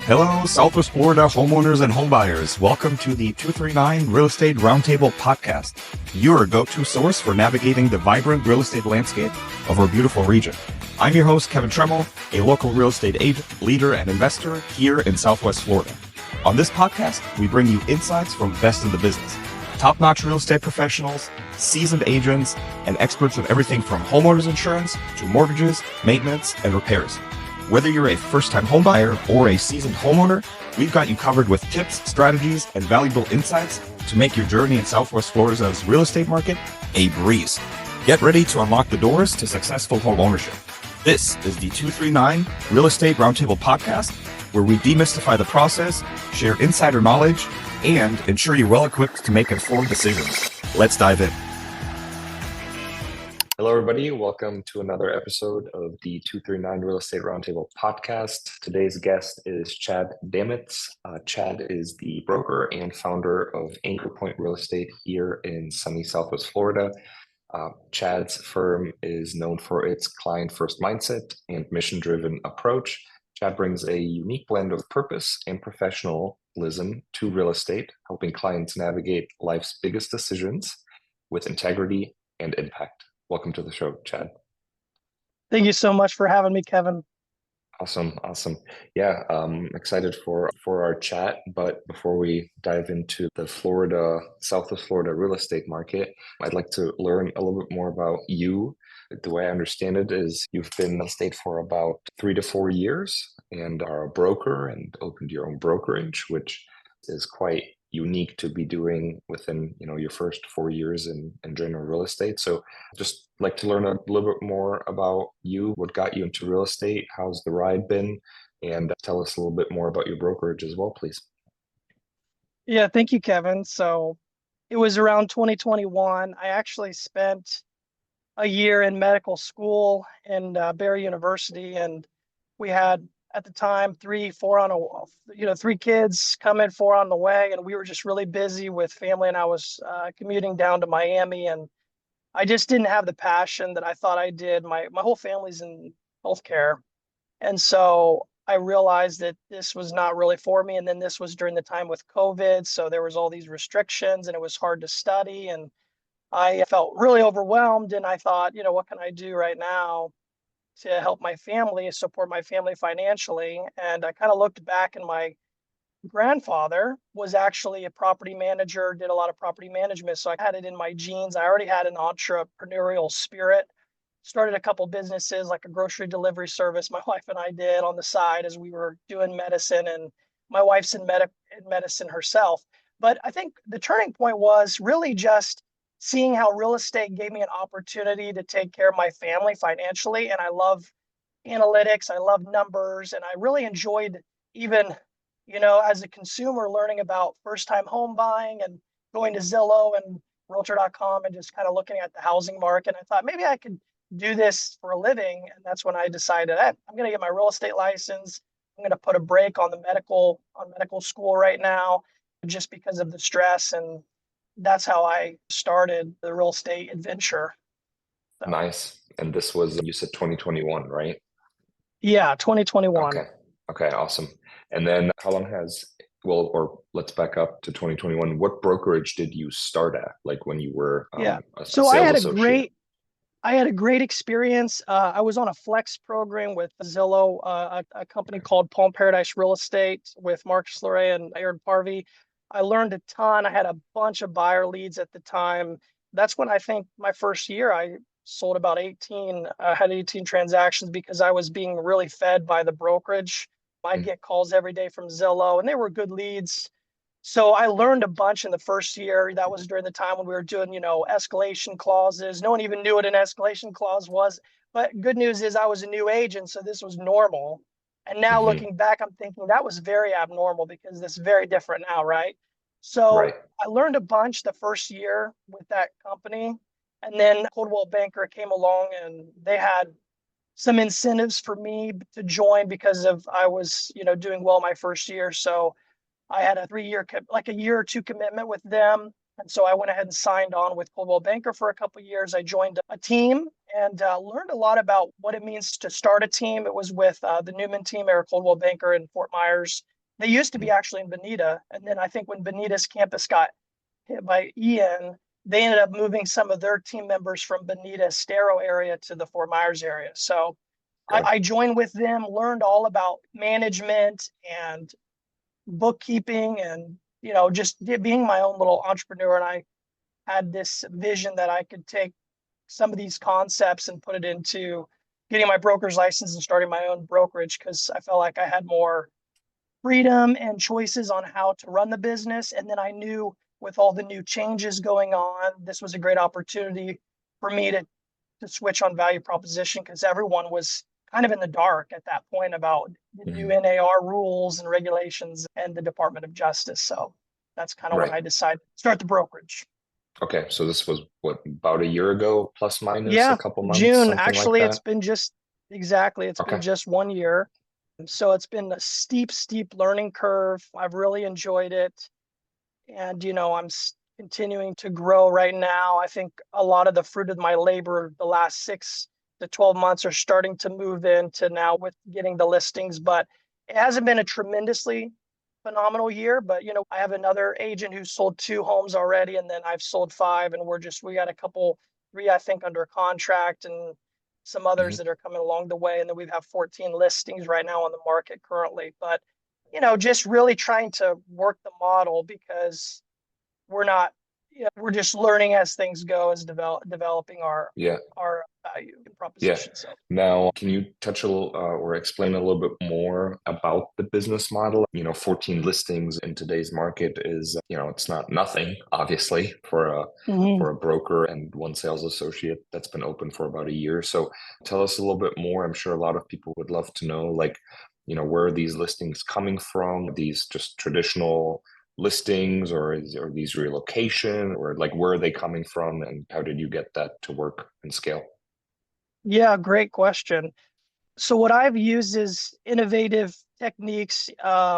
Hello, Southwest Florida homeowners and homebuyers. Welcome to the 239 Real Estate Roundtable podcast, your go-to source for navigating the vibrant real estate landscape of our beautiful region. I'm your host, Kevin Tremmel, a local real estate agent, leader, and investor here in Southwest Florida. On this podcast, we bring you insights from best in the business, top-notch real estate professionals, seasoned agents, and experts in everything from homeowners insurance to mortgages, maintenance, and repairs. Whether you're a first-time homebuyer or a seasoned homeowner, we've got you covered with tips, strategies, and valuable insights to make your journey in Southwest Florida's real estate market a breeze. Get ready to unlock the doors to successful home ownership. This is the 239 Real Estate Roundtable podcast, where we demystify the process, share insider knowledge, and ensure you're well equipped to make informed decisions. Let's dive in. Hello, everybody. Welcome to another episode of the 239 Real Estate Roundtable podcast. Today's guest is Chad Damitz. Chad is the broker and founder of AnchorPoint Real Estate here in sunny Southwest Florida. Chad's firm is known for its client-first mindset and mission-driven approach. Chad brings a unique blend of purpose and professionalism to real estate, helping clients navigate life's biggest decisions with integrity and impact. Welcome to the show, Chad. Thank you so much for having me, Kevin. Awesome. Yeah, excited for our chat. But before we dive into the Southwest Florida real estate market, I'd like to learn a little bit more about you. The way I understand it is you've been in the state for about 3 to 4 years and are a broker and opened your own brokerage, which is quite unique to be doing within your first 4 years in general real estate. So just like to learn a little bit more about you, what got you into real estate, how's the ride been, and tell us a little bit more about your brokerage as well, please. Yeah, thank you, Kevin. So it was around 2021. I actually spent a year in medical school in Barry University, and we had at the time three kids coming, 4 on the way, and we were just really busy with family, and I was commuting down to Miami, and I just didn't have the passion that I thought I did. My whole family's in healthcare, and so I realized that this was not really for me. And then this was during the time with COVID, so there was all these restrictions and it was hard to study, and I felt really overwhelmed, and I thought, what can I do right now to help my family, support my family financially? And I kind of looked back, and my grandfather was actually a property manager, did a lot of property management. So I had it in my genes. I already had an entrepreneurial spirit, started a couple businesses like a grocery delivery service my wife and I did on the side as we were doing medicine, and my wife's in medicine herself. But I think the turning point was really just seeing how real estate gave me an opportunity to take care of my family financially. And I love analytics, I love numbers, and I really enjoyed even, as a consumer, learning about first-time home buying and going to Zillow and Realtor.com and just kind of looking at the housing market. I thought maybe I could do this for a living. And that's when I decided that I'm going to get my real estate license. I'm going to put a break on medical school right now, just because of the stress. And that's how I started the real estate adventure. So. Nice. And this was, you said 2021, right? Yeah, 2021. Okay, awesome. And then how long let's back up to 2021. What brokerage did you start at? Like when you were a so sales I had associate? I had a great experience. I was on a flex program with Zillow, a company called Palm Paradise Real Estate with Marcus Luray and Aaron Parvey. I learned a ton. I had a bunch of buyer leads at the time. That's when I think my first year I sold about 18, had 18 transactions because I was being really fed by the brokerage. I'd get calls every day from Zillow, and they were good leads. So I learned a bunch in the first year. That was during the time when we were doing, escalation clauses. No one even knew what an escalation clause was. But good news is I was a new agent, so this was normal. And now looking back, I'm thinking that was very abnormal because this is very different now, right? So Right. I learned a bunch the first year with that company. And then Coldwell Banker came along, and they had some incentives for me to join because of I was, doing well my first year. So I had a 3-year, like a year or two commitment with them. And so I went ahead and signed on with Coldwell Banker for a couple of years. I joined a team and learned a lot about what it means to start a team. It was with the Newman team, Eric Coldwell Banker in Fort Myers. They used to be actually in Bonita. And then I think when Bonita's campus got hit by Ian, they ended up moving some of their team members from Bonita, Estero area to the Fort Myers area. So I joined with them, learned all about management and bookkeeping and, just being my own little entrepreneur. And I had this vision that I could take some of these concepts and put it into getting my broker's license and starting my own brokerage, because I felt like I had more freedom and choices on how to run the business. And then I knew with all the new changes going on, this was a great opportunity for me to switch on value proposition, because everyone was kind of in the dark at that point about the new NAR rules and regulations and the Department of Justice. So that's kind of when I decided to start the brokerage. Okay, so this was what, about a year ago, plus minus a Yeah, couple months, June. something Actually, like it's that? been just exactly, it's been just 1 year. So it's been a steep learning curve. I've really enjoyed it. And, I'm continuing to grow right now. I think a lot of the fruit of my labor the last 6 to 12 months are starting to move into now with getting the listings, but it hasn't been a tremendously phenomenal year. But, I have another agent who sold 2 homes already, and then I've sold 5, and we got a couple, 3, I think, under contract, and some others that are coming along the way. And then we have 14 listings right now on the market currently. But, just really trying to work the model, because we're not, we're just learning as things go, as developing our value proposition. So now, can you touch a little or explain a little bit more about the business model? 14 listings in today's market is, it's not nothing, obviously, for a broker and one sales associate that's been open for about a year. So tell us a little bit more. I'm sure a lot of people would love to know, like, where are these listings coming from? Are these just traditional listings, or are these relocation, or like, where are they coming from, and how did you get that to work and scale? yeah, great question. So what I've used is innovative techniques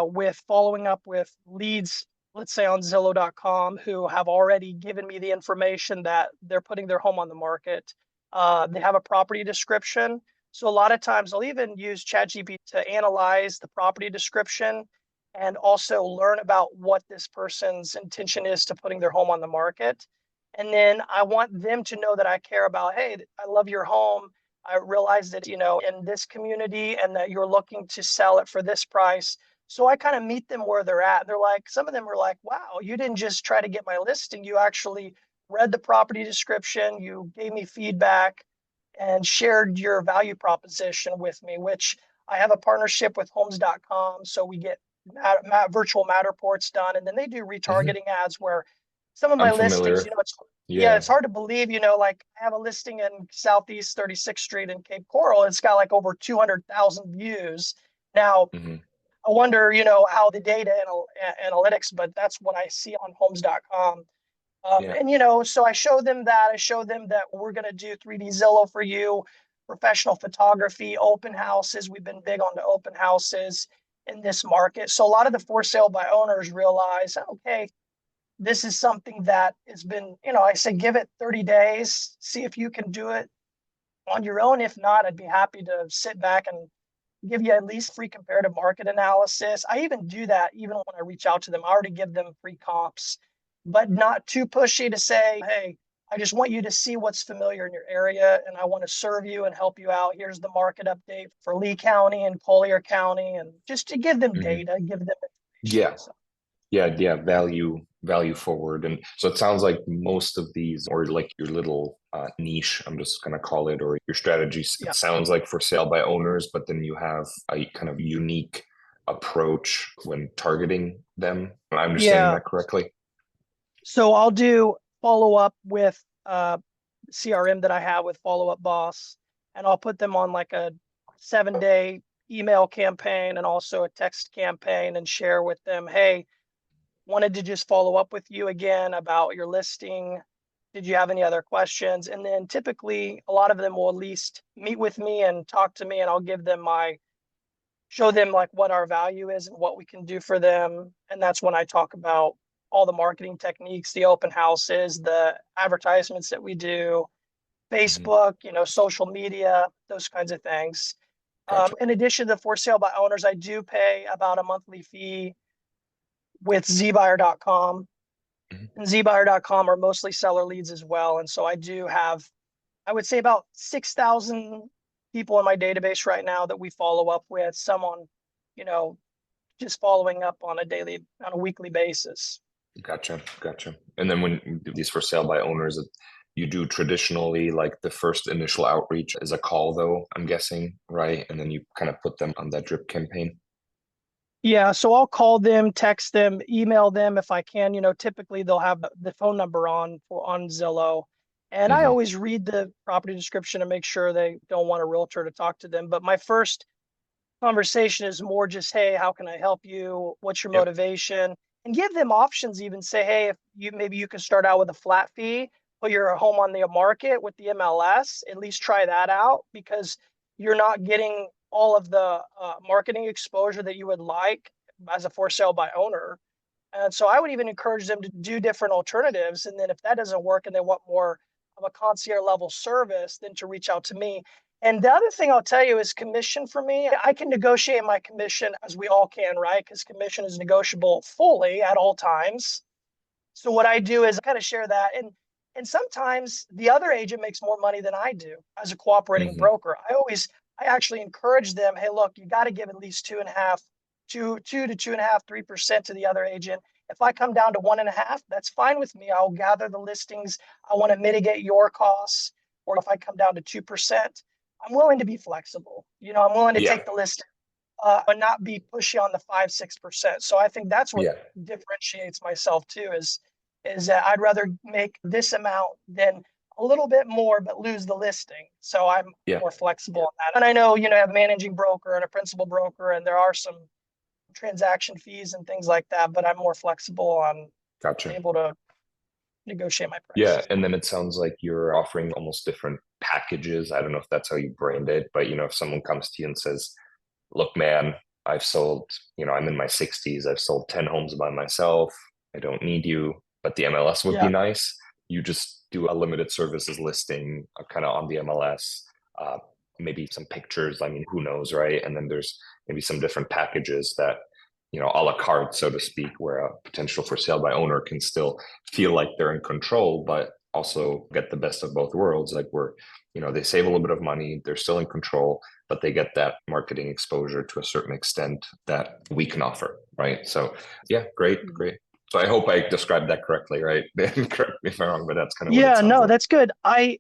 with following up with leads, let's say on Zillow.com, who have already given me the information that they're putting their home on the market. They have a property description. So a lot of times I'll even use ChatGPT to analyze the property description and also learn about what this person's intention is to putting their home on the market. And then I want them to know that I care about, hey, I love your home. I realize that, in this community, and that you're looking to sell it for this price. So I kind of meet them where they're at. They're like, some of them are like, wow, you didn't just try to get my listing. You actually read the property description. You gave me feedback and shared your value proposition with me, which I have a partnership with homes.com. So we get virtual Matterports done. And then they do retargeting ads where some of my I'm listings, familiar. it's hard to believe, like I have a listing in Southeast 36th Street in Cape Coral. It's got like over 200,000 views. Now, I wonder, how the data analytics, but that's what I see on homes.com. And, so I show them that. I show them that we're going to do 3D Zillow for you, professional photography, open houses. We've been big on the open houses in this market. So a lot of the for sale by owners realize, okay, this is something that has been, I say, give it 30 days, see if you can do it on your own. If not, I'd be happy to sit back and give you at least free comparative market analysis. I even do that even when I reach out to them. I already give them free comps, but not too pushy to say, hey, I just want you to see what's familiar in your area, and I want to serve you and help you out. Here's the market update for Lee County and Collier County, and just to give them data, give them information. So. Value forward. And so it sounds like most of these, or like your little niche, I'm just going to call it, or your strategies, it sounds like for sale by owners, but then you have a kind of unique approach when targeting them. Am I understanding that correctly? So I'll do follow up with CRM that I have with Follow Up Boss, and I'll put them on like a 7-day email campaign and also a text campaign, and share with them, hey, wanted to just follow up with you again about your listing. Did you have any other questions? And then typically a lot of them will at least meet with me and talk to me, and I'll give them show them like what our value is and what we can do for them. And that's when I talk about all the marketing techniques, the open houses, the advertisements that we do, Facebook, social media, those kinds of things. Gotcha. In addition to for sale by owners, I do pay about a monthly fee with zbuyer.com. Mhm. And zbuyer.com are mostly seller leads as well. And so I do have, I would say, about 6,000 people in my database right now that we follow up with, some on, just following up on a weekly basis. Gotcha. And then when these for sale by owners, you do traditionally like the first initial outreach is a call though, I'm guessing, right? And then you kind of put them on that drip campaign. Yeah, so I'll call them, text them, email them if I can. Typically they'll have the phone number on Zillow. And I Mhm. always read the property description and make sure they don't want a realtor to talk to them. But my first conversation is more just, hey, how can I help you? What's your Yep. motivation? And give them options. Even say, hey, if maybe you can start out with a flat fee, put your home on the market with the MLS, at least try that out, because you're not getting all of the marketing exposure that you would like as a for sale by owner. And so I would even encourage them to do different alternatives. And then if that doesn't work and they want more of a concierge level service, then to reach out to me. And the other thing I'll tell you is commission for me. I can negotiate my commission, as we all can, right? Because commission is negotiable fully at all times. So what I do is I kind of share that. And sometimes the other agent makes more money than I do as a cooperating Mhm. broker. I actually encourage them, hey, look, you got to give at least 2.5, 2 to 2.5, 3% to the other agent. If I come down to 1.5, that's fine with me. I'll gather the listings. I want to mitigate your costs. Or if I come down to 2%, I'm willing to be flexible. I'm willing to Yeah. take the list, but not be pushy on the 5-6%. So I think that's what Yeah. differentiates myself too, is that I'd rather make this amount than a little bit more, but lose the listing. So I'm Yeah. more flexible on that. And I know, you have a managing broker and a principal broker, and there are some transaction fees and things like that, but I'm more flexible on Gotcha. able to negotiate my Yeah. price. And then it sounds like you're offering almost different packages. I don't know if that's how you brand it, but if someone comes to you and says, look, man, I've sold, I'm in my 60s. I've sold 10 homes by myself. I don't need you, but the MLS would be Yeah. nice. You just do a limited services listing kind of on the MLS, maybe some pictures. I mean, who knows, right? And then there's maybe some different packages that, a la carte, so to speak, where a potential for sale by owner can still feel like they're in control, but also get the best of both worlds. Like they save a little bit of money, they're still in control, but they get that marketing exposure to a certain extent that we can offer, right? So yeah, great. So I hope I described that correctly, right? Correct me if I'm wrong, but that's kind of what it Yeah, sounds no, like. that's good. I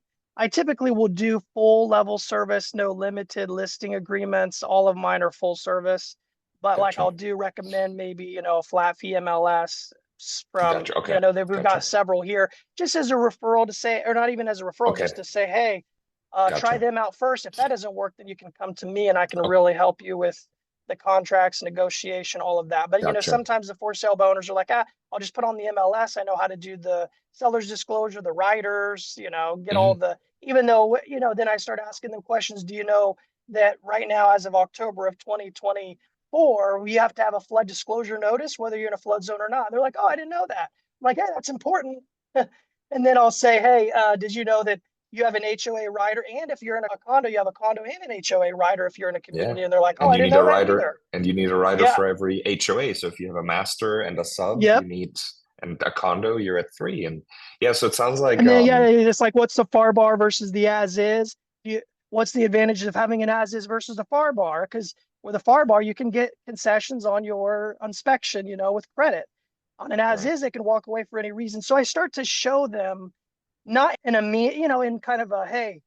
typically will do full level service, no limited listing agreements. All of mine are full service, but like Gotcha. I'll do recommend maybe, a flat fee MLS from, Gotcha. Okay. that we've got Gotcha. several here, just as a referral to say, or not even as a referral, Okay. just to say, hey, try Gotcha. them out first. If that doesn't work, then you can come to me and I can Oh, really help you with the contracts, negotiation, all of that. But gotcha. sometimes the for sale by owners are like, I'll just put on the MLS. I know how to do the seller's disclosure, the riders, get all Mhm. the, even though, then I start asking them questions. Do you know that right now, as of October of 2024, we have to have a flood disclosure notice, whether you're in a flood zone or not? They're like, oh, I didn't know that. I'm like, hey, that's important. And then I'll say, hey, did you know that you have an HOA rider? And if you're in a condo, you have a condo and an HOA rider if you're in a Yeah. community. And they're like, oh, And I you didn't need a know that rider, either. Yeah. for every HOA. So if you have a master and a sub, Yep. you need, and a condo, you're at 3. And yeah, so it sounds like And then, yeah, it's like, what's the FAR bar versus the as is? What's the advantage of having an as is versus a FAR bar? Because with a FAR bar, you can get concessions on your inspection, with credit. On an as right. is, they can walk away for any reason. So I start to show them, not in in kind of a, hey,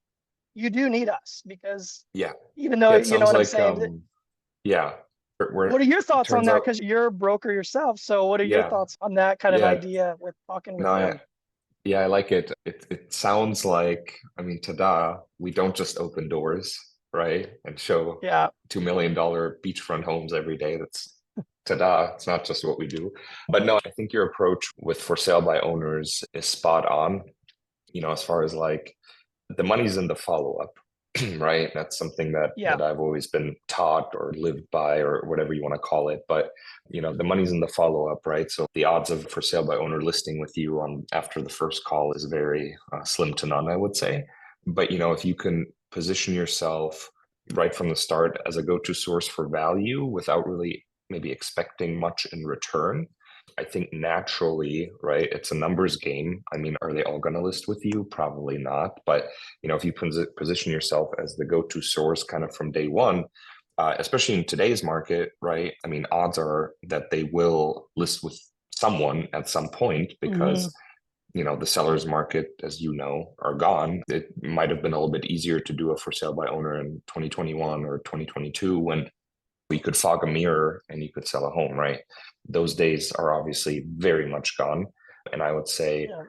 you do need us, because Yeah. even though, Yeah, it you know sounds what I'm like saying? yeah. What are your It thoughts on turns that? out, Because you're a broker yourself. So what are your yeah. thoughts on that kind of Yeah. idea with talking No, with them? yeah, I like it. It sounds like, I mean, tada, we don't just open doors, right? And show Yeah. $2 million beachfront homes every day. That's tada. It's not just what we do. But no, I think your approach with for sale by owners is spot on, as far as like the money's in the follow-up. right? That's something Yeah. that I've always been taught or lived by or whatever you want to call it. But the money's in the follow up, right? So the odds of for sale by owner listing with you on after the first call is very slim to none, I would say. But if you can position yourself right from the start as a go-to source for value without really maybe expecting much in return, I think naturally, right, it's a numbers game. I mean, are they all going to list with you? Probably not. But if you position yourself as the go-to source kind of from day one, especially in today's market, right? I mean, odds are that they will list with someone at some point Hmm. because the seller's market, as you know, are gone. It might have been a little bit easier to do a for sale by owner in 2021 or 2022 when you could fog a mirror and you could sell a home, right? Those days are obviously very much gone. And I would say Yeah.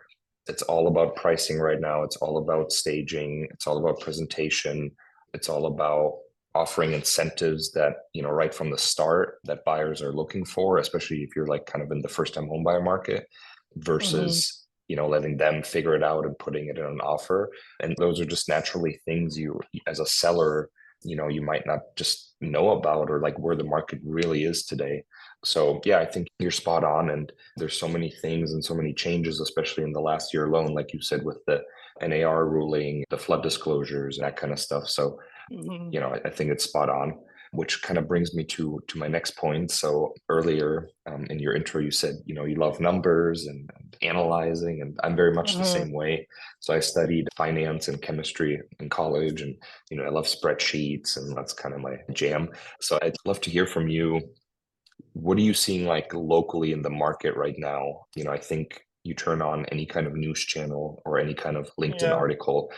it's all about pricing right now. It's all about staging. It's all about presentation. It's all about offering incentives that, right from the start that buyers are looking for, especially if you're like kind of in the first time home buyer market Hmm. versus, letting them figure it out and putting it in an offer. And those are just naturally things you, as a seller, you might not just know about or like where the market really is today. So yeah, I think you're spot on. And there's so many things and so many changes, especially in the last year alone, like you said, with the NAR ruling, the flood disclosures, and that kind of stuff. So, Hmm. I think it's spot on, which kind of brings me to my next point. So earlier in your intro, you said, you love numbers and analyzing, and I'm very much the Hmm. same way. So I studied finance and chemistry in college, and, I love spreadsheets, and that's kind of my jam. So I'd love to hear from you. What are you seeing like locally in the market right now? I think you turn on any kind of news channel or any kind of LinkedIn Yeah. article,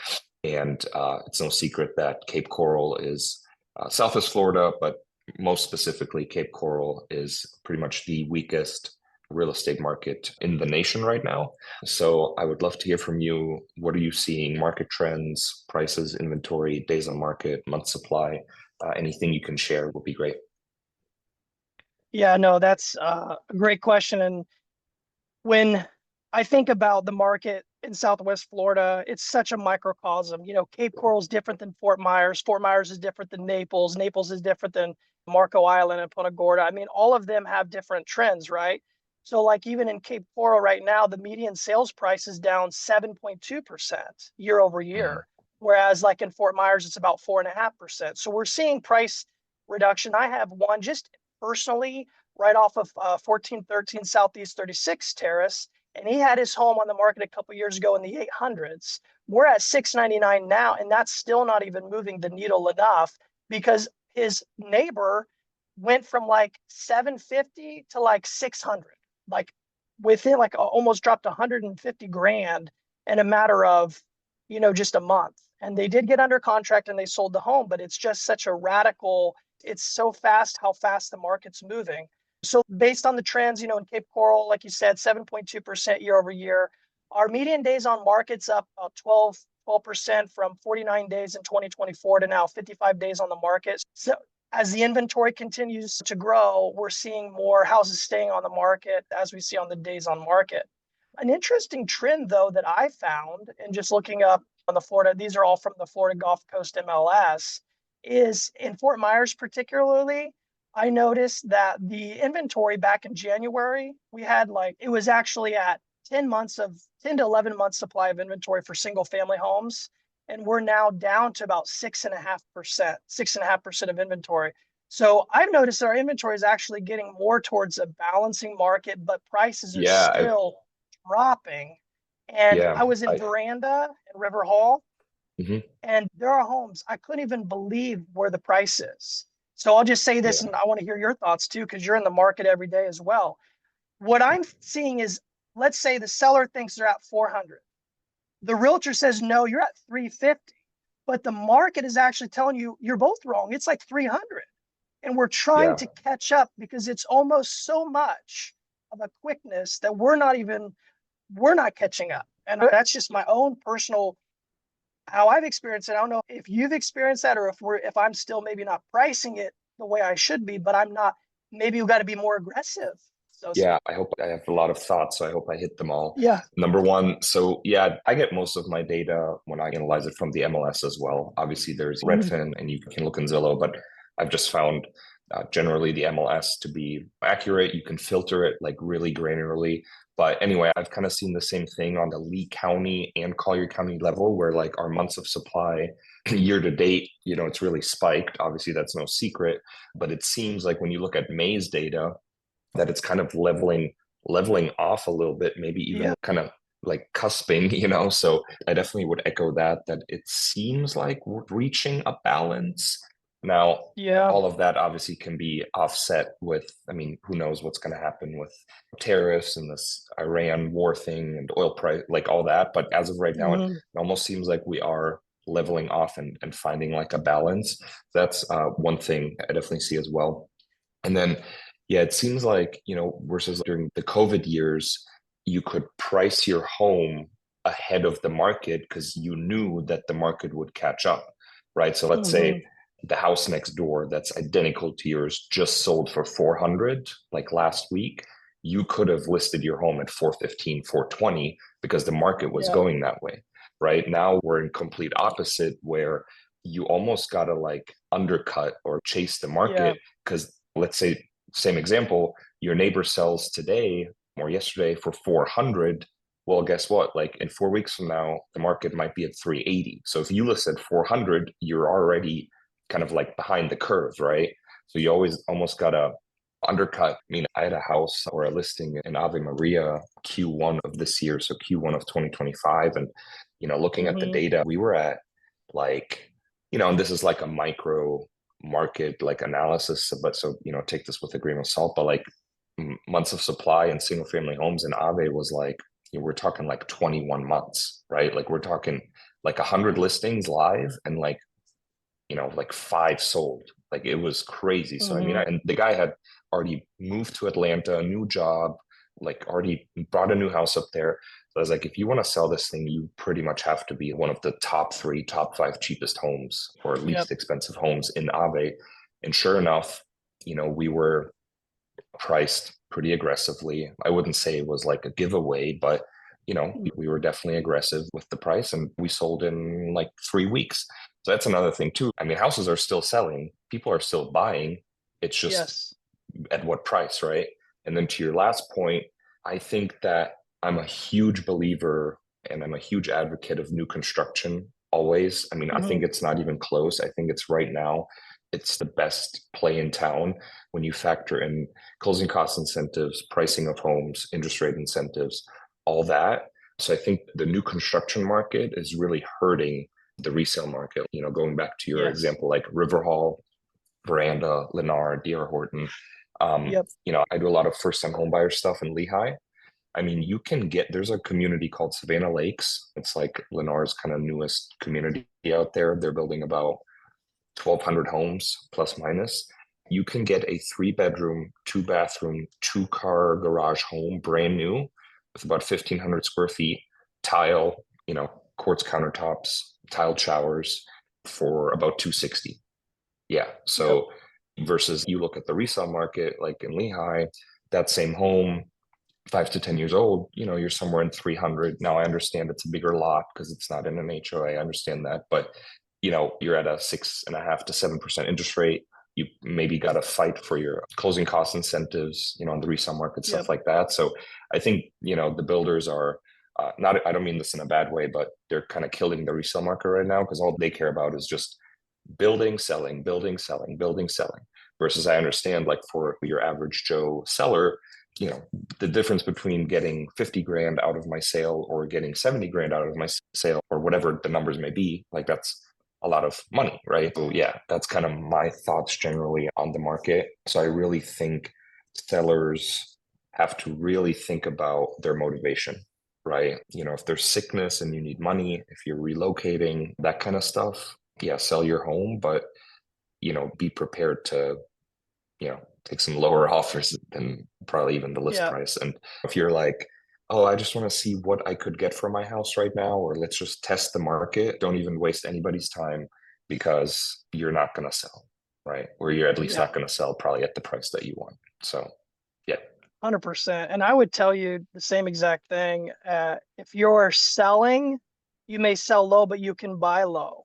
and it's no secret that Cape Coral is Southwest Florida, but most specifically, Cape Coral is pretty much the weakest real estate market in the nation right now. So I would love to hear from you. What are you seeing? Market trends, prices, inventory, days on market, month supply? Anything you can share would be great. Yeah, no, that's a great question. And when I think about the market in Southwest Florida, it's such a microcosm. Cape Coral is different than Fort Myers. Fort Myers is different than Naples. Naples is different than Marco Island and Punta Gorda. I mean, all of them have different trends, right? So, like, even in Cape Coral right now, the median sales price is down 7.2% year over Mhm. year. Whereas, like in Fort Myers, it's about 4.5%. So, we're seeing price reduction. I have one just personally right off of 1413 Southeast 36 Terrace, and he had his home on the market a couple years ago in the 800s. We're at 699 now, and that's still not even moving the needle enough because his neighbor went from like 750 to like 600, like within like almost dropped 150 grand in a matter of just a month. And they did get under contract and they sold the home, but it's just such a radical, it's so fast how fast the market's moving. So based on the trends, in Cape Coral, like you said, 7.2% year over year. Our median days on market's up about 12% from 49 days in 2024 to now 55 days on the market. So as the inventory continues to grow, we're seeing more houses staying on the market as we see on the days on market. An interesting trend, though, that I found, and just looking up on the Florida, these are all from the Florida Gulf Coast MLS, is in Fort Myers particularly, I noticed that the inventory back in January, we had like, it was actually at 10 to 11 months supply of inventory for single family homes. And we're now down to about 6.5% of inventory. So I've noticed that our inventory is actually getting more towards a balancing market, but prices are Yeah, still dropping. And yeah, I was in Veranda and River Hall, mhm, and there are homes I couldn't even believe where the price is. So I'll just say this, yeah, and I want to hear your thoughts too, because you're in the market every day as well. What I'm seeing is, let's say the seller thinks they're at 400. The realtor says, no, you're at 350. But the market is actually telling you you're both wrong. It's like 300. And we're trying yeah. to catch up because it's almost so much of a quickness that we're not catching up. And that's just my own personal how I've experienced it. I don't know if you've experienced that or if I'm still maybe not pricing it the way I should be, but I'm not. Maybe we've got to be more aggressive. So Yeah, I hope I have a lot of thoughts, so I hope I hit them all. yeah. Number one, so yeah, I get most of my data when I analyze it from the MLS as well. Obviously, there's Mhm. Redfin and you can look in Zillow, but I've just found generally the MLS to be accurate. You can filter it like really granularly. But anyway, I've kind of seen the same thing on the Lee County and Collier County level, where like our months of supply year to date, it's really spiked. Obviously, that's no secret, but it seems like when you look at May's data, that it's kind of leveling off a little bit, maybe even Yeah. kind of like cusping, So I definitely would echo that it seems like we're reaching a balance. Now, Yeah. all of that obviously can be offset with, I mean, who knows what's going to happen with tariffs and this Iran war thing and oil price, like all that. But as of right now, it Hmm. almost seems like we are leveling off and finding like a balance. That's one thing I definitely see as well. And then, yeah, it seems like, versus during the COVID years, you could price your home ahead of the market because you knew that the market would catch up, right? So let's Hmm. say the house next door that's identical to yours just sold for 400 like last week. You could have listed your home at 415, 420 because the market was Yeah. going that way, right? Now we're in complete opposite where you almost got to like undercut or chase the Yeah. market because let's say, same example, your neighbor sells today or yesterday for 400. Well, guess what? Like in 4 weeks from now, the market might be at 380. So if you list at 400, you're already kind of like behind the curve, right? So you always almost got to undercut. I mean, I had a house or a listing in Ave Maria Q1 of this year, so Q1 of 2025. And, looking at the Hmm. data, we were at like, and this is like a micro market like analysis, but so, take this with a grain of salt, but like months of supply in single family homes in Ave was like, we're talking like 21 months, right? Like we're talking like 100 listings live and like 5 sold. Like it was crazy. So I mean, Hmm. and the guy had already moved to Atlanta, a new job, like already brought a new house up there. So I was like, if you want to sell this thing, you pretty much have to be one of the top 3, top 5 cheapest homes or Yep. least expensive homes in Ave. And sure enough, we were priced pretty aggressively. I wouldn't say it was like a giveaway, but we were definitely aggressive with the price and we sold in like 3 weeks. So that's another thing too. I mean, houses are still selling, people are still buying. It's just Yes. at what price, right? And then to your last point, I think that I'm a huge believer and I'm a huge advocate of new construction always. I mean, I Hmm. think it's not even close. I think it's right now, it's the best play in town when you factor in closing cost incentives, pricing of homes, interest rate incentives, all that. So I think the new construction market is really hurting the resale market. Going back to your Yes. example, like River Hall, Veranda, Lennar, D.R. Horton. Yep. I do a lot of first-time homebuyer stuff in Lehigh. I mean, there's a community called Savannah Lakes. It's like Lennar's kind of newest community out there. They're building about 1,200 homes plus minus. You can get a 3-bedroom, 2-bathroom, 2-car garage home, brand new, with about 1,500 square feet, tile, quartz countertops, tiled showers for about 260. Yeah. Yep. So versus you look at the resale market, like in Lehigh, that same home, 5 to 10 years old, you're somewhere in 300. Now I understand it's a bigger lot because it's not in an HOA. I understand that, but you're at a 6.5 to 7% interest rate. You maybe got to fight for your closing cost incentives, on the resale market, stuff Yep. like that. So I think, the builders are not, I don't mean this in a bad way, but they're kind of killing the resale market right now because all they care about is just building, selling, building, selling, building, selling. Versus I understand like for your average Joe seller, the difference between getting 50 grand out of my sale or getting 70 grand out of my sale or whatever the numbers may be, like that's a lot of money, right? So yeah, that's kind of my thoughts generally on the market. So I really think sellers have to really think about their motivation, right? If there's sickness and you need money, if you're relocating, that kind of stuff, yeah, sell your home, but be prepared to, take some lower offers than probably even the list Yeah. price. And if you're like, oh, I just want to see what I could get for my house right now, or let's just test the market, don't even waste anybody's time because you're not going to sell, right? Or you're at least Yeah. not going to sell probably at the price that you want. So, yeah. 100%. And I would tell you the same exact thing. If you're selling, you may sell low, but you can buy low.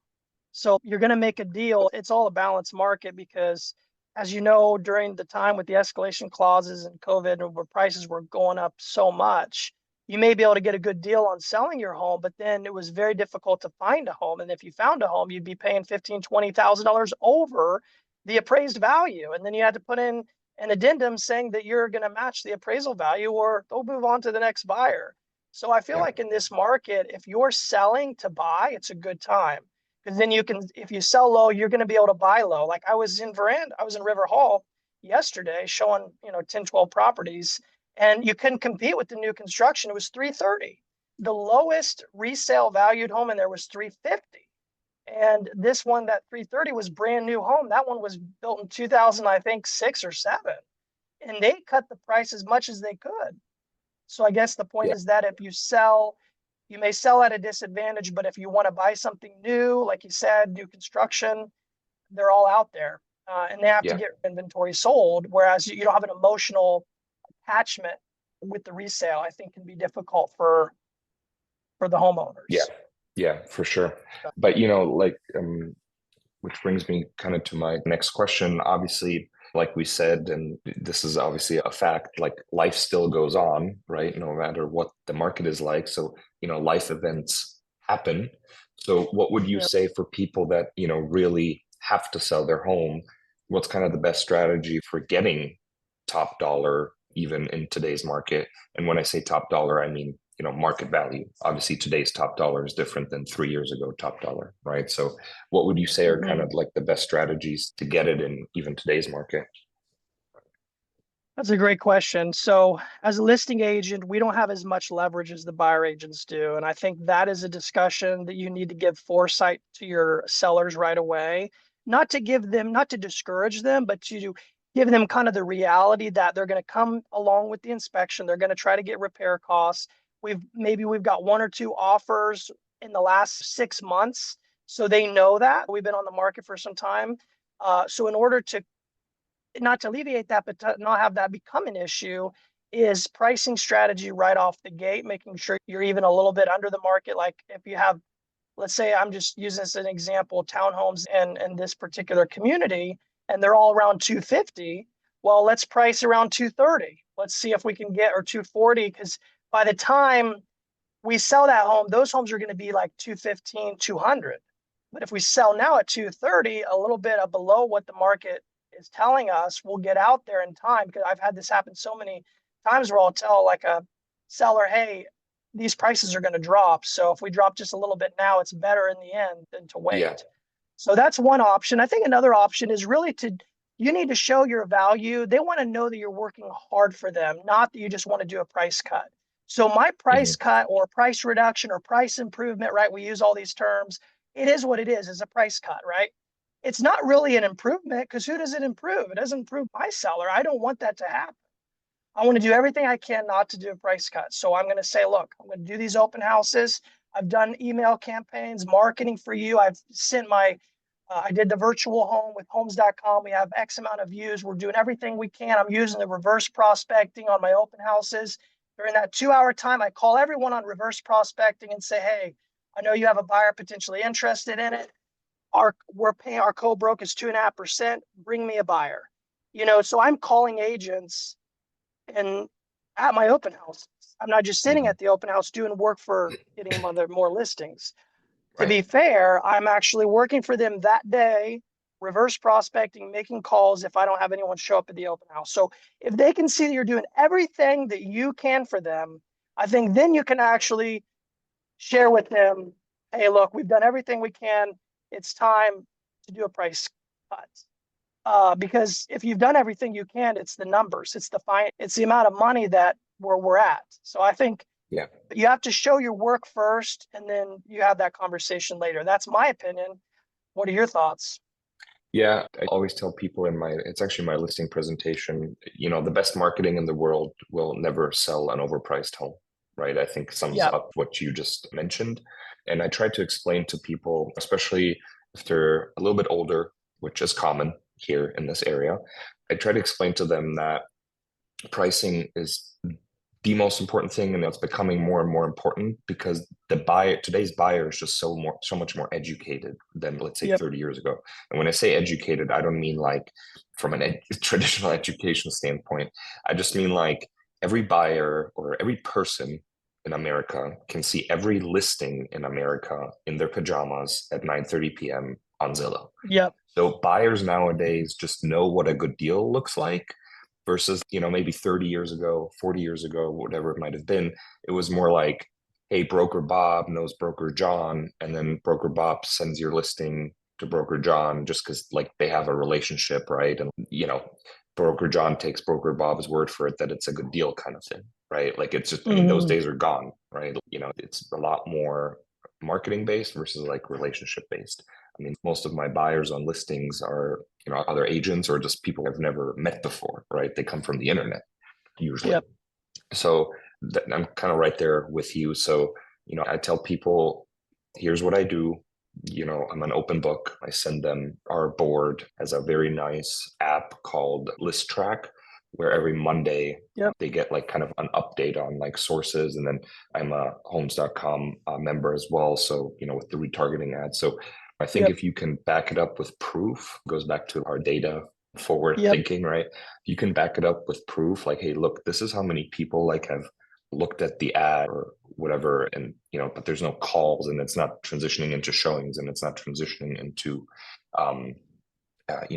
So you're going to make a deal. It's all a balanced market because, as you know, during the time with the escalation clauses and COVID, where prices were going up so much, you may be able to get a good deal on selling your home, but then it was very difficult to find a home. And if you found a home, you'd be paying $15,000, $20,000 over the appraised value. And then you had to put in an addendum saying that you're going to match the appraisal value or they'll move on to the next buyer. So I feel Yeah. like in this market, if you're selling to buy, it's a good time. Because then you can, if you sell low, you're going to be able to buy low. Like I was in River Hall yesterday showing, 10, 12 properties, and you couldn't compete with the new construction. It was 330. The lowest resale valued home in there was 350. And this one, that 330, was brand new home. That one was built in 2000, I think, 6 or 7. And they cut the price as much as they could. So I guess the point Yeah. is that if you sell, you may sell at a disadvantage, but if you want to buy something new, like you said, new construction, they're all out there. And they have to Yeah. get inventory sold, whereas you don't have an emotional attachment with the resale. I think can be difficult for the homeowners. Yeah. Yeah, for sure. But which brings me kind of to my next question. Obviously, like we said, and this is obviously a fact, like life still goes on, right? No matter what the market is like. So, life events happen. So what would you Yeah. say for people that, really have to sell their home? What's kind of the best strategy for getting top dollar even in today's market? And when I say top dollar, I mean, market value. Obviously, today's top dollar is different than 3 years ago top dollar, right? So what would you say are kind of like the best strategies to get it in even today's market? That's a great question. So as a listing agent, we don't have as much leverage as the buyer agents do. And I think that is a discussion that you need to give foresight to your sellers right away, not to discourage them, but to give them kind of the reality that they're going to come along with the inspection. They're going to try to get repair costs. We've got 1 or 2 offers in the last 6 months. So they know that we've been on the market for some time. So in order to not to alleviate that, but to not have that become an issue, is pricing strategy right off the gate, making sure you're even a little bit under the market. Like if you have, let's say I'm just using this as an example, townhomes in this particular community, and they're all around 250. Well, let's price around 230. Let's see if we can get, or 240, because by the time we sell that home, those homes are going to be like 215, 200. But if we sell now at 230, a little bit below what the market is telling us, we'll get out there in time. Because I've had this happen so many times where I'll tell like a seller, hey, these prices are going to drop. So if we drop just a little bit now, it's better in the end than to wait. Yeah. So that's one option. I think another option is really you need to show your value. They want to know that you're working hard for them, not that you just want to do a price cut. So my price cut or price reduction or price improvement, right? We use all these terms. It is what it is. It's a price cut, right? It's not really an improvement because who does it improve? It doesn't improve my seller. I don't want that to happen. I want to do everything I can not to do a price cut. So I'm going to say, look, I'm going to do these open houses. I've done email campaigns, marketing for you. I've sent I did the virtual home with homes.com. We have X amount of views. We're doing everything we can. I'm using the reverse prospecting on my open houses. During that 2-hour time, I call everyone on reverse prospecting and say, hey, I know you have a buyer potentially interested in it. We're paying, our co-broke is 2.5%. Bring me a buyer. So I'm calling agents and at my open house. I'm not just sitting at the open house doing work for getting them on more listings. To be fair, I'm actually working for them that day, reverse prospecting, making calls if I don't have anyone show up at the open house. So if they can see that you're doing everything that you can for them, I think then you can actually share with them, hey, look, we've done everything we can. It's time to do a price cut. Because if you've done everything you can, it's the numbers, it's the amount of money that we're at. So I think you have to show your work first, and then you have that conversation later. That's my opinion. What are your thoughts? Yeah, I always tell people it's actually my listing presentation, the best marketing in the world will never sell an overpriced home, right? I think sums up what you just mentioned. And I try to explain to people, especially if they're a little bit older, which is common here in this area, I try to explain to them that pricing is the most important thing, and it's becoming more and more important because today's buyer is just so much more educated than, let's say, Yep. 30 years ago. And when I say educated, I don't mean like from an traditional education standpoint. I just mean like every buyer or every person in America can see every listing in America in their pajamas at 9:30 p.m. on Zillow. Yep. So buyers nowadays just know what a good deal looks like versus, maybe 30 years ago, 40 years ago, whatever it might have been. It was more like, hey, broker Bob knows broker John, and then broker Bob sends your listing to broker John just because like they have a relationship, right? And broker John takes broker Bob's word for it that it's a good deal kind of thing, right? Like it's just, I mean, those Mhm. days are gone, right? It's a lot more marketing based versus like relationship based. I mean, most of my buyers on listings are, other agents or just people I've never met before, right? They come from the internet usually. Yep. So I'm kind of right there with you. So, I tell people, here's what I do. I'm an open book. I send them our board as a very nice app called List Track, where every Monday Yep. they get like kind of an update on like sources. And then I'm a homes.com member as well. So, with the retargeting ads. So I think Yep. if you can back it up with proof, goes back to our data forward Yep. thinking, right? You can back it up with proof, like, hey, look, this is how many people like have looked at the ad or whatever, and but there's no calls, and it's not transitioning into showings, and it's not transitioning into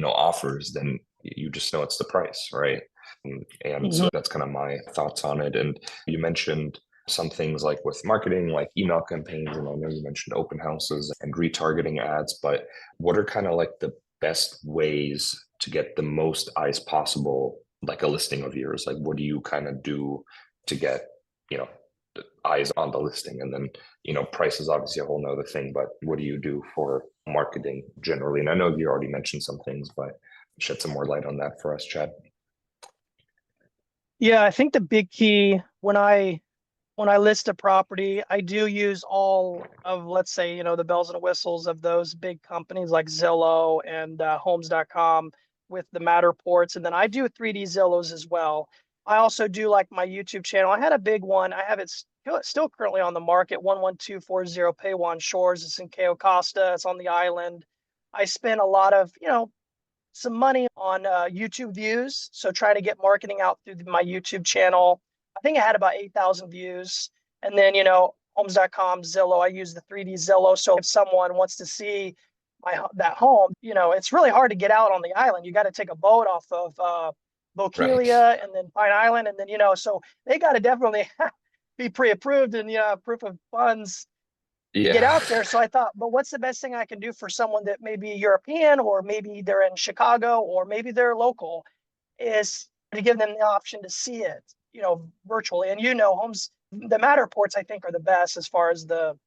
offers, then you just know it's the price, right? And so Mhm. that's kind of my thoughts on it. And you mentioned some things like with marketing, like email campaigns, and I know you mentioned open houses and retargeting ads, but what are kind of like the best ways to get the most eyes possible, like a listing of yours? Like, what do you kind of do to get, you know, the eyes on the listing? And then, price is obviously a whole nother thing, but what do you do for marketing generally? And I know you already mentioned some things, but shed some more light on that for us, Chad. Yeah, I think the big key when I list a property, I do use all of, let's say, the bells and whistles of those big companies like Zillow and Homes.com with the Matterports. And then I do 3D Zillows as well. I also do like my YouTube channel. I had a big one. I have it still currently on the market, 11240 Paywan Shores. It's in Cayo Costa. It's on the island. I spent a lot of, some money on YouTube views. So try to get marketing out through my YouTube channel. I think I had about 8,000 views. And then, homes.com, Zillow, I use the 3D Zillow. So if someone wants to see that home, it's really hard to get out on the island. You got to take a boat off of Right. Bokeelia and then Pine Island. And then, so they got to definitely be pre-approved and, proof of funds to get Yeah. out there. So I thought, but what's the best thing I can do for someone that may be European, or maybe they're in Chicago, or maybe they're local, is to give them the option to see it, virtually. And homes, the Matterports, I think, are the best as far as the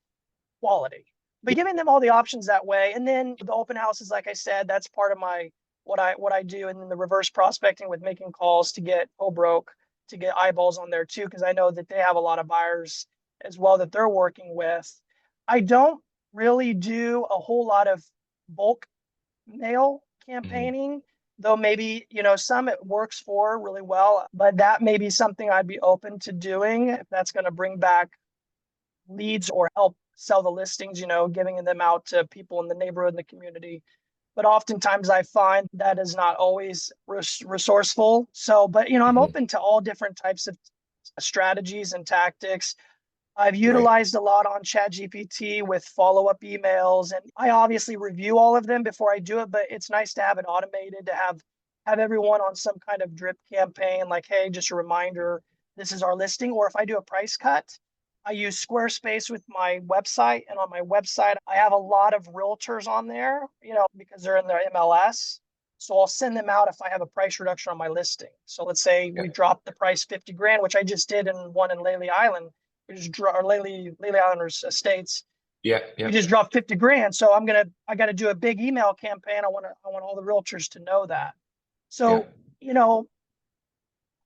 quality. But giving them all the options that way, and then the open houses, like I said, that's part of my what I do, and then the reverse prospecting with making calls to get broke, to get eyeballs on there too, because I know that they have a lot of buyers as well that they're working with. I don't really do a whole lot of bulk mail Mhm. campaigning, though maybe, some it works for really well, but that may be something I'd be open to doing if that's going to bring back leads or help sell the listings, giving them out to people in the neighborhood and the community. But oftentimes I find that is not always resourceful. So, but, I'm Mhm. open to all different types of strategies and tactics. I've Right. utilized a lot on ChatGPT with follow-up emails, and I obviously review all of them before I do it, but it's nice to have it automated, to have everyone on some kind of drip campaign, like, hey, just a reminder, this is our listing. Or if I do a price cut, I use Squarespace with my website, and on my website, I have a lot of realtors on there, because they're in their MLS. So I'll send them out if I have a price reduction on my listing. So let's say Yeah. we dropped the price 50 grand, which I just did in one in Lely Island. We just or Lely Islanders Estates. Yeah. We Yeah. just dropped 50 grand. So I got to do a big email campaign. I want all the realtors to know that. Yeah. So,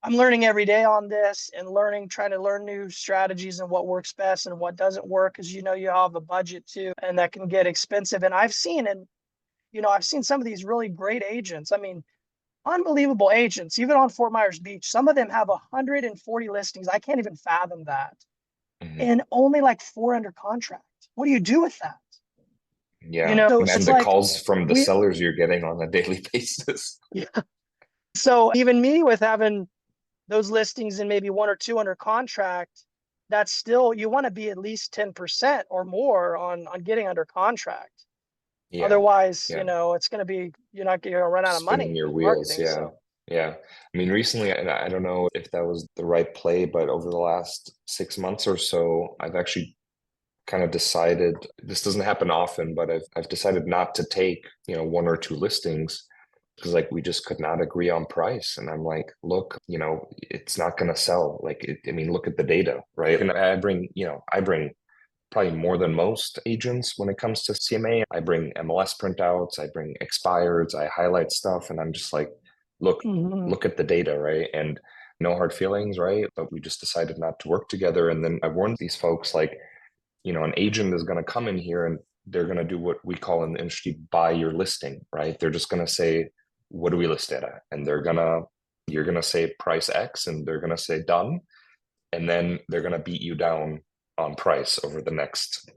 I'm learning every day on this, and trying to learn new strategies and what works best and what doesn't work. Cause you have a budget too, and that can get expensive. And I've seen some of these really great agents. I mean, unbelievable agents, even on Fort Myers Beach. Some of them have 140 listings. I can't even fathom that. Mhm. And only like 4 under contract. What do you do with that? Yeah. So And it's the like calls from the we, sellers you're getting on a daily basis. yeah. So even me with having those listings and maybe 1 or 2 under contract, that's still, you want to be at least 10% or more on getting under contract. Yeah. Otherwise, Yeah. it's going to be, you're not going to run out of Spinning money your in wheels. marketing. Yeah. So Yeah. I mean, recently, and I don't know if that was the right play, but over the last 6 months or so, I've actually kind of decided, this doesn't happen often, but I've decided not to take, 1 or 2 listings because like we just could not agree on price. And I'm like, look, it's not going to sell. Like, I mean, look at the data, right? And I bring probably more than most agents when it comes to CMA. I bring MLS printouts, I bring expireds, I highlight stuff, and I'm just like, look, mhm. look at the data, right? And no hard feelings, right? But we just decided not to work together. And then I warned these folks, like, an agent is going to come in here and they're going to do what we call in the industry buy your listing, right? They're just going to say, what do we list it at? And you're going to say price X and they're going to say done. And then they're going to beat you down on price over the next,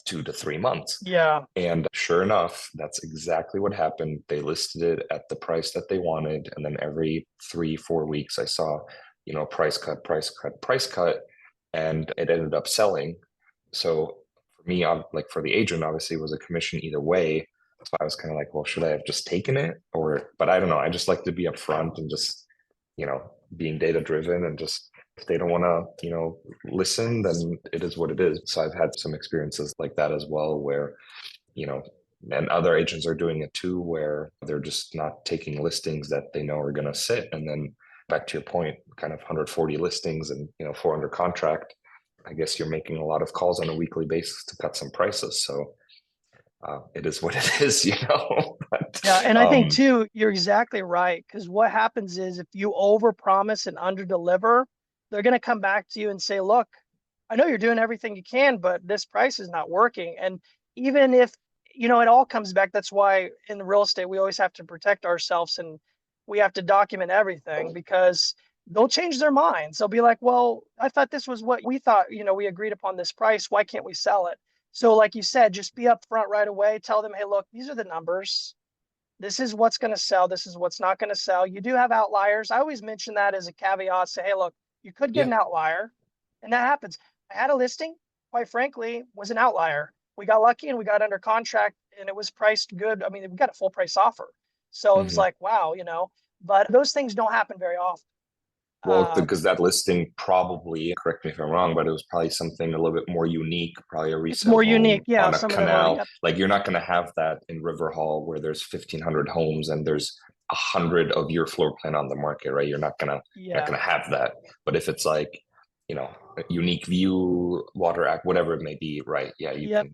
2 to 3 months. Yeah. And sure enough, that's exactly what happened. They listed it at the price that they wanted. And then every 3, 4 weeks, I saw, price cut, price cut, price cut. And it ended up selling. So for me, like for the agent, obviously it was a commission either way. So I was kind of like, well, should I have just taken it? But I don't know. I just like to be upfront and just, being data driven and just, if they don't want to, listen, then it is what it is. So I've had some experiences like that as well, where, you know, and other agents are doing it too, where they're just not taking listings that they know are going to sit. And then back to your point, kind of 140 listings and, 4 under contract. I guess you're making a lot of calls on a weekly basis to cut some prices. So it is what it is, But, Yeah. And I think too, you're exactly right. Because what happens is if you overpromise and underdeliver, they're going to come back to you and say, look, I know you're doing everything you can, but this price is not working. And even if, it all comes back, that's why in the real estate, we always have to protect ourselves and we have to document everything because they'll change their minds. They'll be like, well, I thought this was what we thought, we agreed upon this price. Why can't we sell it? So like you said, just be upfront right away. Tell them, hey, look, these are the numbers. This is what's going to sell. This is what's not going to sell. You do have outliers. I always mention that as a caveat. Say, hey, look, you could get yeah, an outlier, and that happens. I had a listing, quite frankly, was an outlier. We got lucky and we got under contract, and it was priced good. I mean, we got a full price offer, so it was hmm like, wow, But those things don't happen very often. well, Um, because that listing probably, correct me if I'm wrong, but it was probably something a little bit more unique, probably a it's resale more unique. home Yeah, on a some of them are. canal. Yep. Like you're not going to have that in River Hall where there's 1,500 homes and there's 100 of your floor plan on the market, right? You're not gonna Yeah. have that. But if it's like, a unique view, water act, whatever it may be, right? Yeah, you Yep.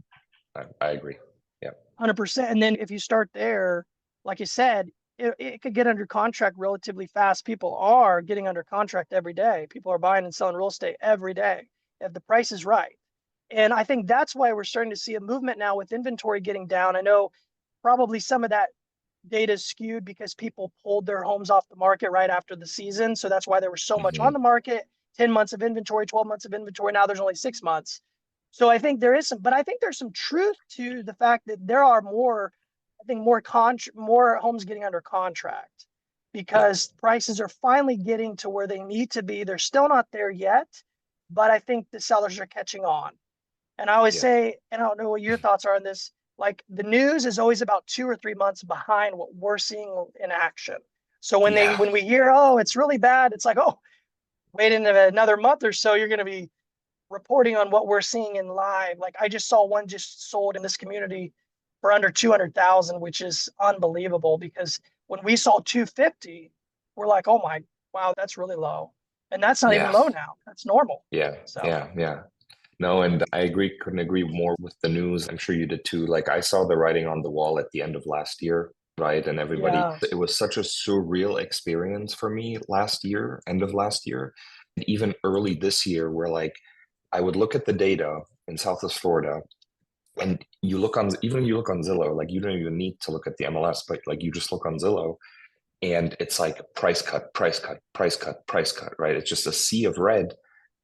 can. I agree. Yeah. 100%. And then if you start there, like you said, it could get under contract relatively fast. People are getting under contract every day. People are buying and selling real estate every day if the price is right. And I think that's why we're starting to see a movement now with inventory getting down. I know probably some of that data is skewed because people pulled their homes off the market right after the season. So that's why there was so much on hmm the market, 10 months of inventory, 12 months of inventory. Now there's only 6 months. So I think there is some, but I think there's some truth to the fact that there are more, I think more homes getting under contract Yeah. because prices are finally getting to where they need to be. They're still not there yet, but I think the sellers are catching on. And I always Yeah. say, and I don't know what your thoughts are on this, like the news is always about 2 or 3 months behind what we're seeing in action. So Yeah. when we hear, oh, it's really bad, it's like, oh, wait another month or so, you're going to be reporting on what we're seeing in live. Like I just saw one just sold in this community for under 200,000, which is unbelievable because when we saw 250, we're like, oh my, wow, that's really low. And that's not even Yeah. low now. That's normal. Yeah. So Yeah. Yeah. No, and I agree, couldn't agree more with the news. I'm sure you did too. Like I saw the writing on the wall at the end of last year, right? And everybody, yeah, it was such a surreal experience for me last year, end of last year, and even early this year, where like I would look at the data in Southwest Florida and you look on, even you look on Zillow, like you don't even need to look at the MLS, but like you just look on Zillow and it's like price cut, price cut, price cut, price cut, right? It's just a sea of red.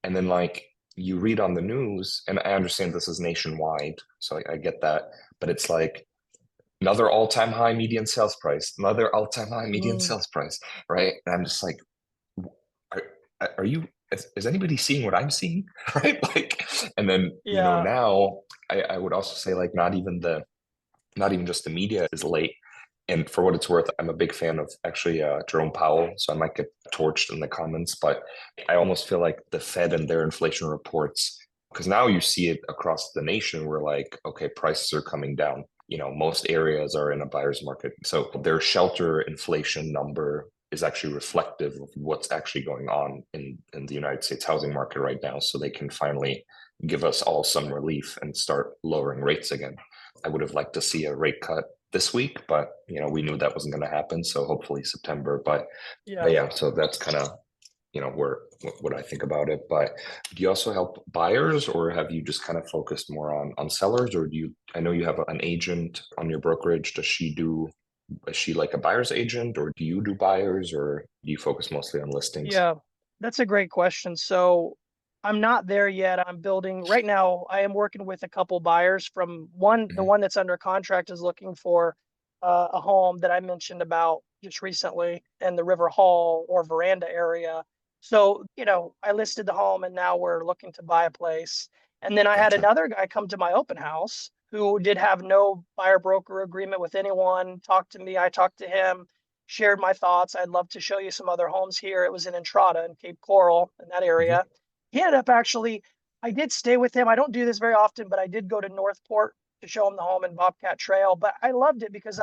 And then like you read on the news, and I understand this is nationwide, so I get that, but it's like another all-time high median sales price, another all-time high median Mm, sales price, right? And I'm just like, are, are you, is anybody seeing what I'm seeing? Right? Like, and then, yeah. now I would also say like not even just the media is late. And for what it's worth, I'm a big fan of actually Jerome Powell, so I might get torched in the comments, but I almost feel like the Fed and their inflation reports, because now you see it across the nation, where like, okay, prices are coming down. Most areas are in a buyer's market. So their shelter inflation number is actually reflective of what's actually going on in the United States housing market right now. So they can finally give us all some relief and start lowering rates again. I would have liked to see a rate cut this week, but we knew that wasn't going to happen. So hopefully September. But Yeah. yeah, so that's kind of where what I think about it. But do you also help buyers, or have you just kind of focused more on sellers, or do you? I know you have an agent on your brokerage. Is she like a buyer's agent, or do you do buyers, or do you focus mostly on listings? Yeah, that's a great question. So I'm not there yet. I'm building right now. I am working with a couple buyers from the Mhm. one that's under contract is looking for a home that I mentioned about just recently in the River Hall or Veranda area. So, I listed the home and now we're looking to buy a place. And then I had Gotcha. another guy come to my open house who did have no buyer broker agreement with anyone, talk to me. I talked to him, shared my thoughts. I'd love to show you some other homes here. It was in Entrada and Cape Coral in that Hmm. area. He ended up actually, I did stay with him. I don't do this very often, but I did go to Northport to show him the home in Bobcat Trail. But I loved it because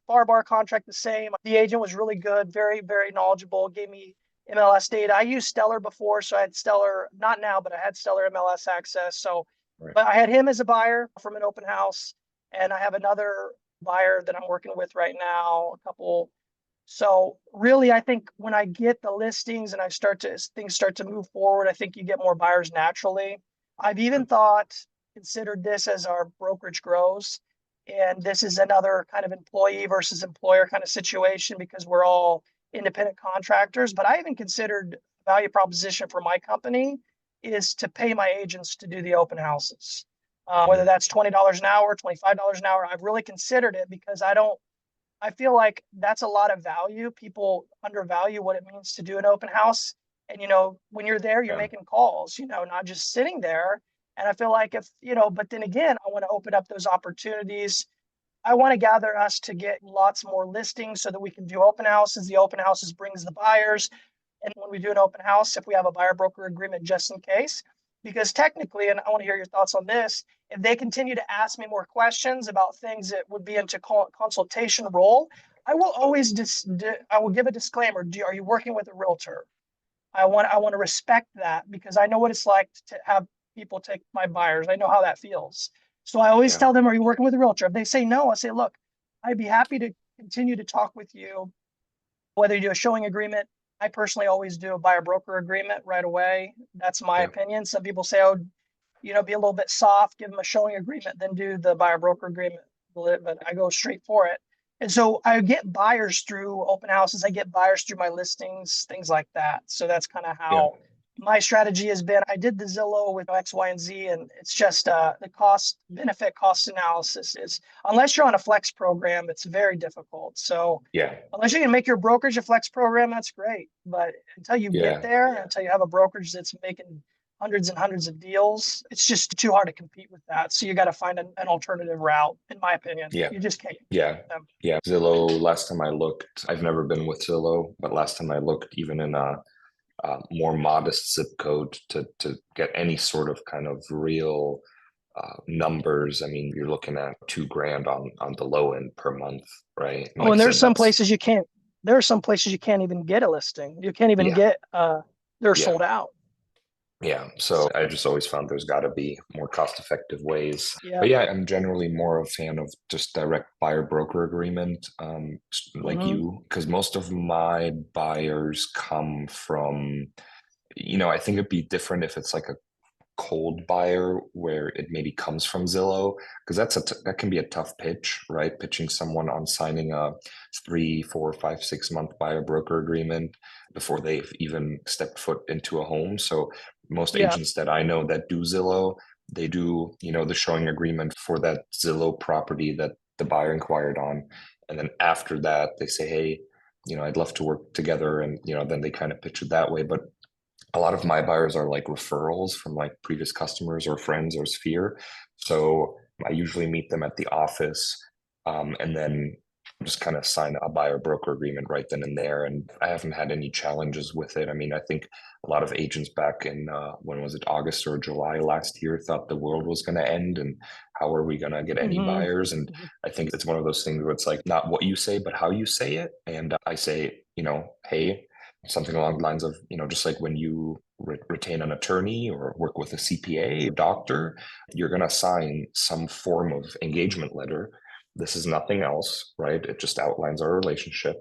bar contract the same. The agent was really good, very, very knowledgeable, gave me MLS data. I used Stellar before, so I had Stellar, not now, but I had Stellar MLS access. So, Right. but I had him as a buyer from an open house. And I have another buyer that I'm working with right now, a couple. So really, I think when I get the listings and things start to move forward, I think you get more buyers naturally. I've even considered this as our brokerage grows. And this is another kind of employee versus employer kind of situation because we're all independent contractors. But I even considered value proposition for my company is to pay my agents to do the open houses. Whether Mhm. that's $20 an hour, $25 an hour. I've really considered it because I feel like that's a lot of value. People undervalue what it means to do an open house. And, when you're there, you're Yeah. making calls, not just sitting there. And I feel like but then again, I want to open up those opportunities. I want to gather us to get lots more listings so that we can do open houses. The open houses brings the buyers. And when we do an open house, if we have a buyer broker agreement just in case, because technically, and I want to hear your thoughts on this, if they continue to ask me more questions about things that would be into consultation role, I will always I will give a disclaimer. Are you working with a realtor? I want to respect that because I know what it's like to have people take my buyers. I know how that feels. So I always Yeah. tell them, are you working with a realtor? If they say no, I say, look, I'd be happy to continue to talk with you, whether you do a showing agreement. I personally always do a buyer broker agreement right away. That's my Yeah. opinion. Some people say, oh, be a little bit soft, give them a showing agreement, then do the buyer broker agreement. But I go straight for it. And so I get buyers through open houses. I get buyers through my listings, things like that. So that's kind of Yeah. how my strategy has been. I did the Zillow with X, Y, and Z, and it's just the cost analysis is, unless you're on a flex program, it's very difficult. So Yeah. unless you can make your brokerage a flex program, that's great. But until you get Yeah. there, until you have a brokerage that's making hundreds and hundreds of deals, it's just too hard to compete with that. So you got to find an alternative route, in my opinion. Yeah. You just can't. Yeah. Um, Yeah. Zillow, last time I looked, I've never been with Zillow, but last time I looked, even in a more modest zip code to get any sort of kind of real numbers. I mean, you're looking at 2 grand on the low end per month, right? And oh, like I and said, that's there are some places you can't even get a listing. You can't even yeah, get, they're yeah, sold out. yeah. So I just always found there's got to be more cost effective ways. Yeah. But yeah, I'm generally more a fan of just direct buyer broker agreement, like Hmm. you, because most of my buyers come from, I think it'd be different if it's like cold buyer where it maybe comes from Zillow, because that can be a tough pitch, right? Pitching someone on signing a 3, 4, 5, 6 month buyer broker agreement before they've even stepped foot into a home. So most Yeah. agents that I know that do Zillow, they do, the showing agreement for that Zillow property that the buyer inquired on. And then after that, they say, hey, I'd love to work together. And, then they kind of pitch it that way. But a lot of my buyers are like referrals from like previous customers or friends or Sphere. So I usually meet them at the office, and then just kind of sign a buyer broker agreement right then and there. And I haven't had any challenges with it. I mean, I think a lot of agents back in, when was it, August or July last year, thought the world was going to end and how are we going to get any Hmm. buyers? And I think it's one of those things where it's like not what you say, but how you say it. And I say, hey, something along the lines of, just like when you retain an attorney or work with a CPA, doctor, you're going to sign some form of engagement letter. This is nothing else, right? It just outlines our relationship,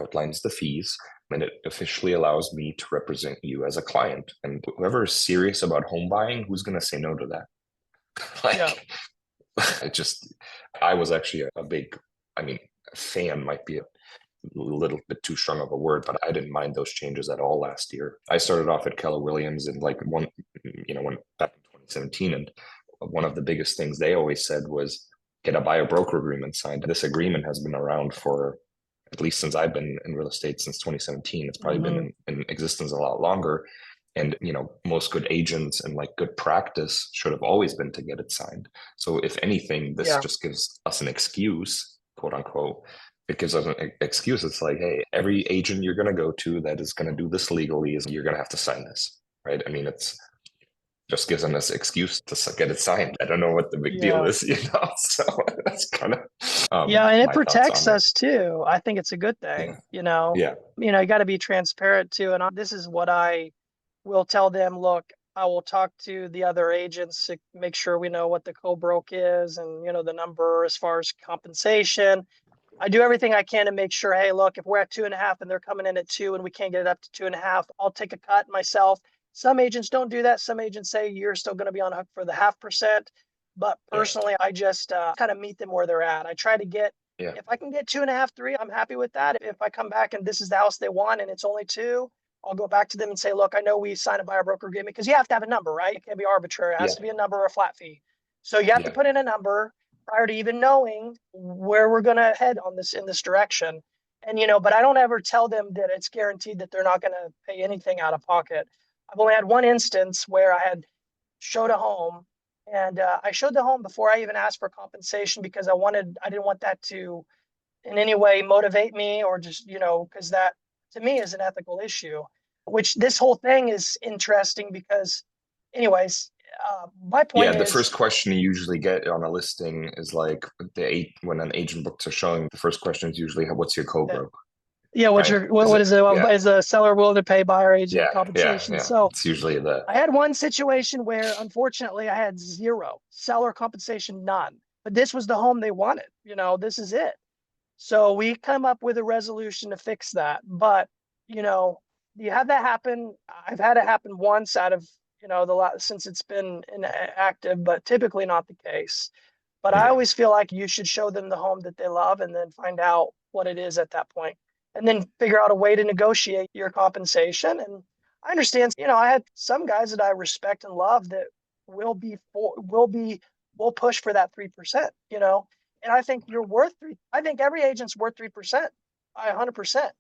outlines the fees, and it officially allows me to represent you as a client. And whoever is serious about home buying, who's going to say no to that? Yeah. Like, I was actually a big, I mean, fan might be a little bit too strong of a word, but I didn't mind those changes at all last year. I started off at Keller Williams and like when back in 2017, and one of the biggest things they always said was get a buyer broker agreement signed. This agreement has been around for at least since I've been in real estate since 2017. It's probably Hmm. been in existence a lot longer. And most good agents and like good practice should have always been to get it signed. So if anything, this Yeah. just gives us an excuse, quote unquote. It gives us an excuse. It's like, hey, every agent you're going to go to that is going to do this legally is you're going to have to sign this, right? I mean, it's just gives them this excuse to get it signed. I don't know what the big deal Yeah. is, So that's kind of Yeah, and it my thoughts protects on it. us too. I think it's a good Yeah, thing, you know. yeah, You got to be transparent too. And this is what I will tell them. Look, I will talk to the other agents to make sure we know what the co-broke is and the number as far as compensation. I do everything I can to make sure, hey, look, if we're at 2.5 and they're coming in at 2 and we can't get it up to 2.5, I'll take a cut myself. Some agents don't do that. Some agents say you're still going to be on hook for the 0.5%. But yeah, personally, I just kind of meet them where they're at. I try to get, yeah, if I can get 2.5, 3, I'm happy with that. If I come back and this is the house they want and it's only 2, I'll go back to them and say, look, I know we signed a buyer broker agreement because you have to have a number, right? It can't be arbitrary. It has yeah, to be a number or a flat fee. So you have to yeah, put in a number prior to even knowing where we're going to head on this in this direction. And but I don't ever tell them that it's guaranteed that they're not going to pay anything out of pocket. I've only had one instance where I had showed a home, and I showed the home before I even asked for compensation because I didn't want that to in any way motivate me or just because that to me is an ethical issue. Which this whole thing is interesting because, anyways, my yeah. point The is first question you usually get on a listing is like when an agent books are showing. The first question is usually, "What's your that co-broke?" yeah, Right? Is what it? is it? Yeah, Is a seller willing to pay buyer agent yeah, yeah, compensation? yeah. So It's usually the I had one situation where unfortunately I had zero seller compensation, none. But this was the home they wanted. This is it. So we come up with a resolution to fix that. But you know, you have that happen. I've had it happen once out of the lot since it's been active, but typically not the case. But I yeah, always feel like you should show them the home that they love and then find out what it is at that point. And then figure out a way to negotiate your compensation. And I understand, I had some guys that I respect and love that will push for that 3%, And I think you're worth I think every agent's worth 3%. 100%.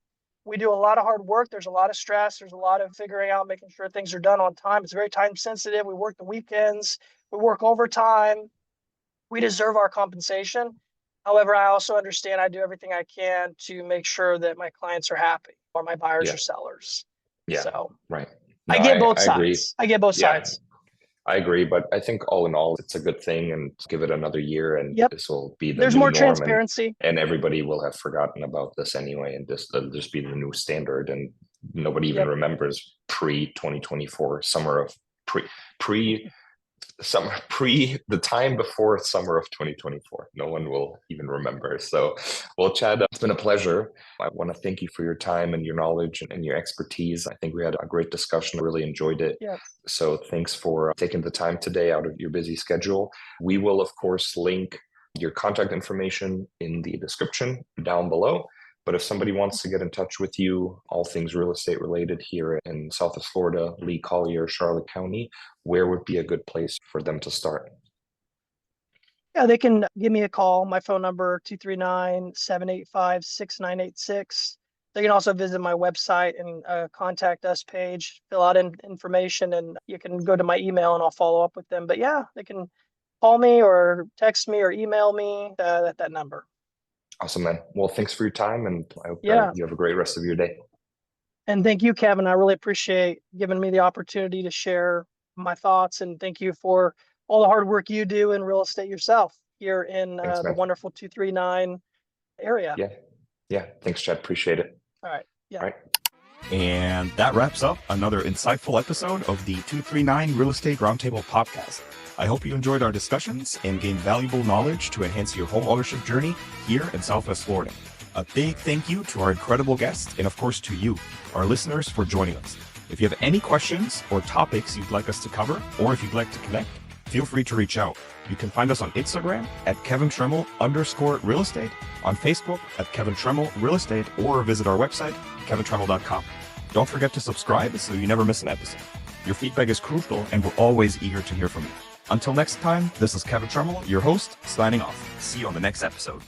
We do a lot of hard work. There's a lot of stress. There's a lot of figuring out, making sure things are done on time. It's very time sensitive. We work the weekends. We work overtime. We deserve our compensation. However, I also understand I do everything I can to make sure that my clients are happy or my buyers yeah, or sellers. yeah. So Right. I No, get both I agree. sides. I get both Yeah, sides. I agree. But I think all in all, it's a good thing, and give it another year, and Yep. this will be the There's new more norm, transparency. and everybody will have forgotten about this anyway, and this will just be the new standard, and nobody even Yep. remembers pre 2024 summer of pre summer the time before summer of 2024. No one will even remember. So, well, Chad, it's been a pleasure. I want to thank you for your time and your knowledge and your expertise. I think we had a great discussion. I really enjoyed it. Yeah. So thanks for taking the time today out of your busy schedule. We will, of course, link your contact information in the description down below. But if somebody wants to get in touch with you, all things real estate related here in Southwest Florida, Lee, Collier, Charlotte County, where would be a good place for them to start? Yeah, they can give me a call. My phone number, 239-785-6986. They can also visit my website and contact us page, fill out information, and you can go to my email and I'll follow up with them. But yeah, they can call me or text me or email me at that number. Awesome, man. Well, thanks for your time, and I hope you have a great rest of your day. And thank you, Kevin. I really appreciate giving me the opportunity to share my thoughts, and thank you for all the hard work you do in real estate yourself here in the wonderful 239 area. Yeah. Thanks, Chad. Appreciate it. All right. Yeah. All right. And that wraps up another insightful episode of the 239 Real Estate Roundtable podcast. I hope you enjoyed our discussions and gained valuable knowledge to enhance your home ownership journey here in Southwest Florida. A big thank you to our incredible guests and, of course, to you, our listeners, for joining us. If you have any questions or topics you'd like us to cover, or if you'd like to connect, feel free to reach out. You can find us on Instagram at Kevin Tremmel _real estate, on Facebook at Kevin Tremmel Real Estate, or visit our website, kevintremmel.com. Don't forget to subscribe so you never miss an episode. Your feedback is crucial, and we're always eager to hear from you. Until next time, this is Kevin Tremmel, your host, signing off. See you on the next episode.